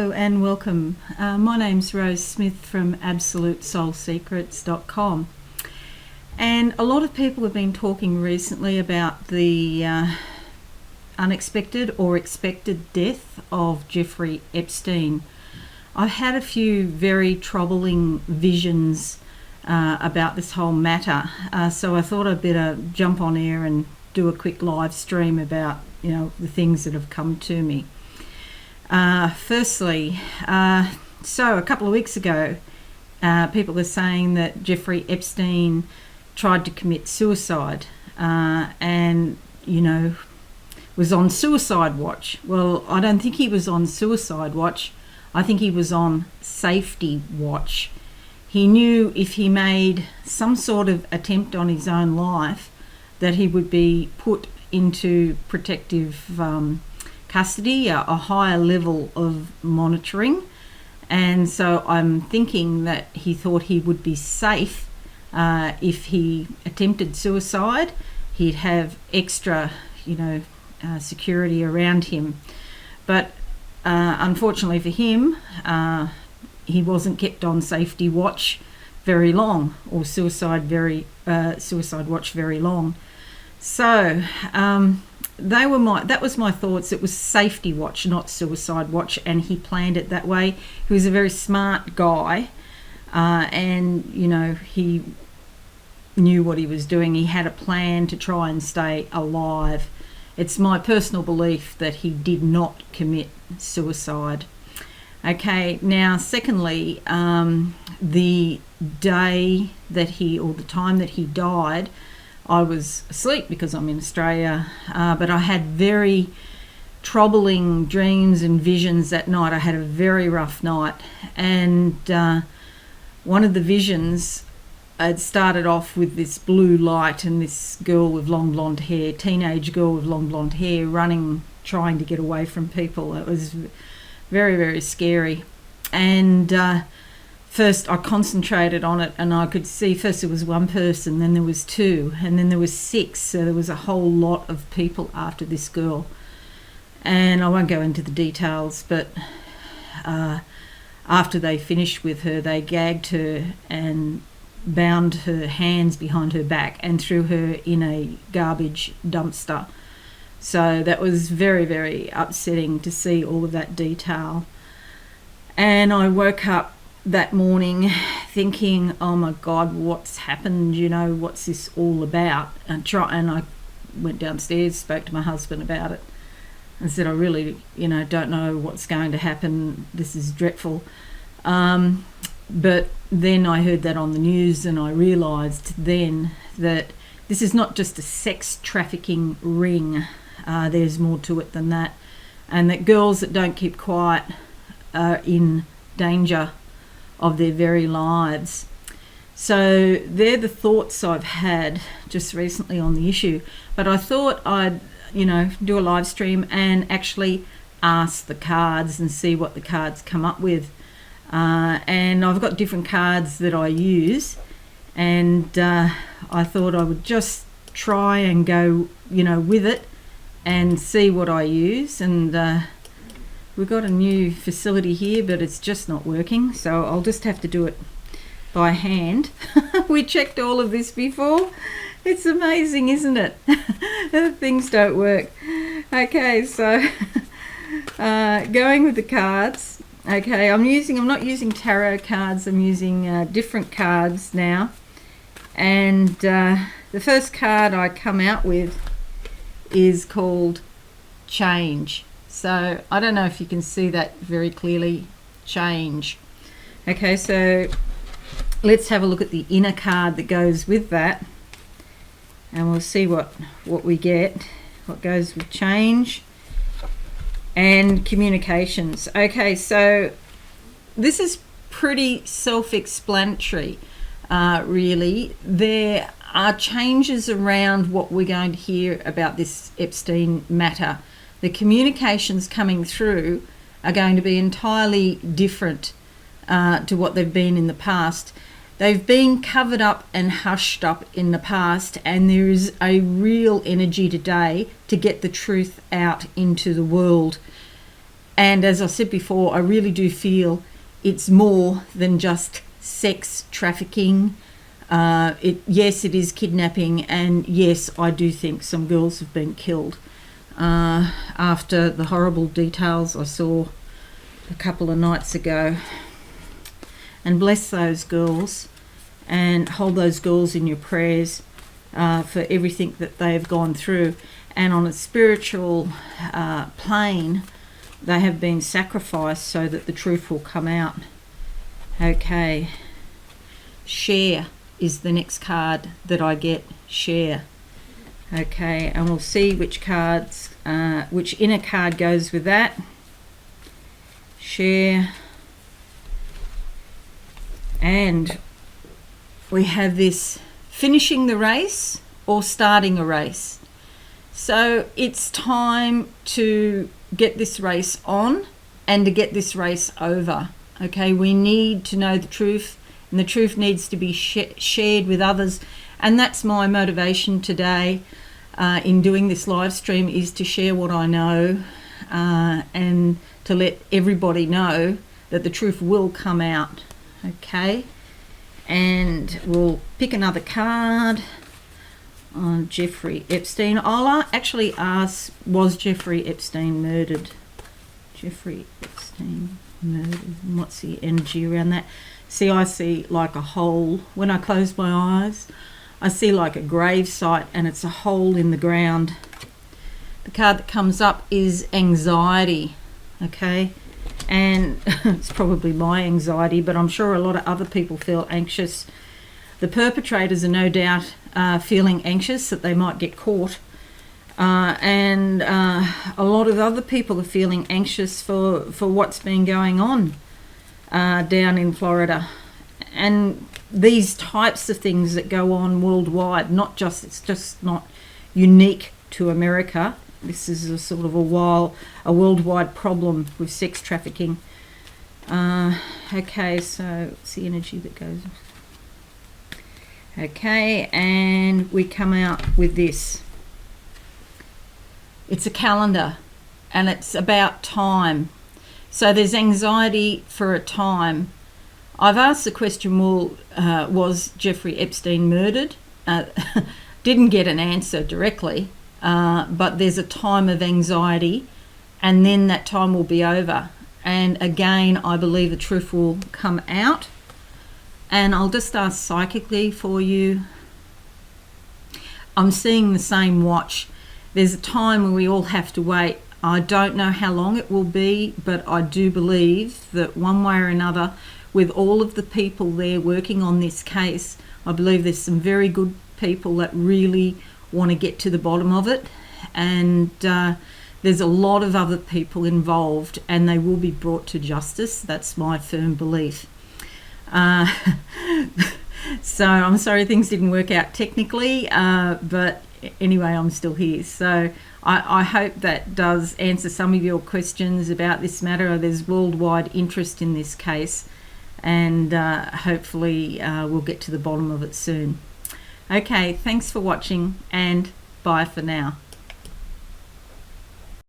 Hello and welcome. My name's Rose Smith from AbsoluteSoulSecrets.com, and a lot of people have been talking recently about the unexpected or expected death of Jeffrey Epstein. I've had a few very troubling visions about this whole matter, so I thought I'd better jump on air and do a quick live stream about the things that have come to me. Firstly, so a couple of weeks ago, people are saying that Jeffrey Epstein tried to commit suicide and, was on suicide watch. Well, I don't think he was on suicide watch. I think he was on safety watch. He knew if he made some sort of attempt on his own life that he would be put into protective custody, a higher level of monitoring, and so I'm thinking that he thought he would be safe if he attempted suicide. He'd have extra, security around him, but unfortunately for him, he wasn't kept on safety watch very long, or suicide watch very long. So that was my thoughts. It was safety watch, not suicide watch, and he planned it that way. He was a very smart guy, and he knew what he was doing. He had a plan to try and stay alive. It's my personal belief that he did not commit suicide. Okay, now secondly, the day that or the time that he died, I was asleep because I'm in Australia, but I had very troubling dreams and visions that night. I had a very rough night, and one of the visions had started off with this blue light and this girl with long blonde hair, teenage girl with long blonde hair, running, trying to get away from people. It was very, very scary. And first I concentrated on it, and I could see first there was one person, then there was two, and then there was six. So there was a whole lot of people after this girl. And I won't go into the details, but after they finished with her, they gagged her and bound her hands behind her back and threw her in a garbage dumpster. So that was very, very upsetting to see all of that detail. And I woke up that morning thinking, oh my God, what's happened? What's this all about? And I went downstairs, spoke to my husband about it, and said, I really, don't know what's going to happen. This is dreadful. But then I heard that on the news, and I realised then that this is not just a sex trafficking ring. There's more to it than that, and that girls that don't keep quiet are in danger of their very lives. So they're the thoughts I've had just recently on the issue, but I thought I'd do a live stream and actually ask the cards and see what the cards come up with, and I've got different cards that I use, and I thought I would just try and go with it and see what I use. And we've got a new facility here, but it's just not working, so I'll just have to do it by hand. We checked all of this before. It's amazing, isn't it? Things don't work. Okay, so going with the cards. Okay, I'm not using tarot cards. I'm using different cards now, and the first card I come out with is called Change. So I don't know if you can see that very clearly. Change. Okay, so let's have a look at the inner card that goes with that, and we'll see what we get, what goes with change and communications. Okay, so this is pretty self-explanatory, really. There are changes around what we're going to hear about this Epstein matter. The communications coming through are going to be entirely different to what they've been in the past. They've been covered up and hushed up in the past, and there is a real energy today to get the truth out into the world. And as I said before, I really do feel it's more than just sex trafficking. Yes, it is kidnapping, and yes, I do think some girls have been killed after the horrible details I saw a couple of nights ago. And bless those girls, and hold those girls in your prayers for everything that they have gone through. And on a spiritual plane, they have been sacrificed so that the truth will come out. Okay, share is the next card that I get. Share. Okay, and we'll see which cards, which inner card goes with that. Share. And we have this finishing the race or starting a race. So it's time to get this race on and to get this race over. Okay, we need to know the truth, and the truth needs to be shared with others. And that's my motivation today in doing this live stream, is to share what I know and to let everybody know that the truth will come out. Okay, and we'll pick another card on Jeffrey Epstein. I'll actually ask, was Jeffrey Epstein murdered? Jeffrey Epstein murdered. And what's the energy around that? See, I see like a hole. When I close my eyes, I see like a grave site, and it's a hole in the ground. The card that comes up is anxiety. Okay, and it's probably my anxiety, but I'm sure a lot of other people feel anxious. The perpetrators are no doubt feeling anxious that they might get caught, and a lot of other people are feeling anxious for what's been going on down in Florida. And these types of things that go on worldwide, it's just not unique to America. This is a sort of a worldwide problem with sex trafficking. Okay, so it's the energy that goes. Okay, and we come out with this. It's a calendar, and it's about time. So there's anxiety for a time. I've asked the question, well, was Jeffrey Epstein murdered? Didn't get an answer directly, but there's a time of anxiety, and then that time will be over. And again, I believe the truth will come out. And I'll just ask psychically for you. I'm seeing the same watch. There's a time when we all have to wait. I don't know how long it will be, but I do believe that one way or another, with all of the people there working on this case, I believe there's some very good people that really want to get to the bottom of it. And there's a lot of other people involved, and they will be brought to justice. That's my firm belief. So I'm sorry things didn't work out technically, but anyway, I'm still here. So I hope that does answer some of your questions about this matter. There's worldwide interest in this case, and hopefully we'll get to the bottom of it soon. Okay, thanks for watching, and bye for now.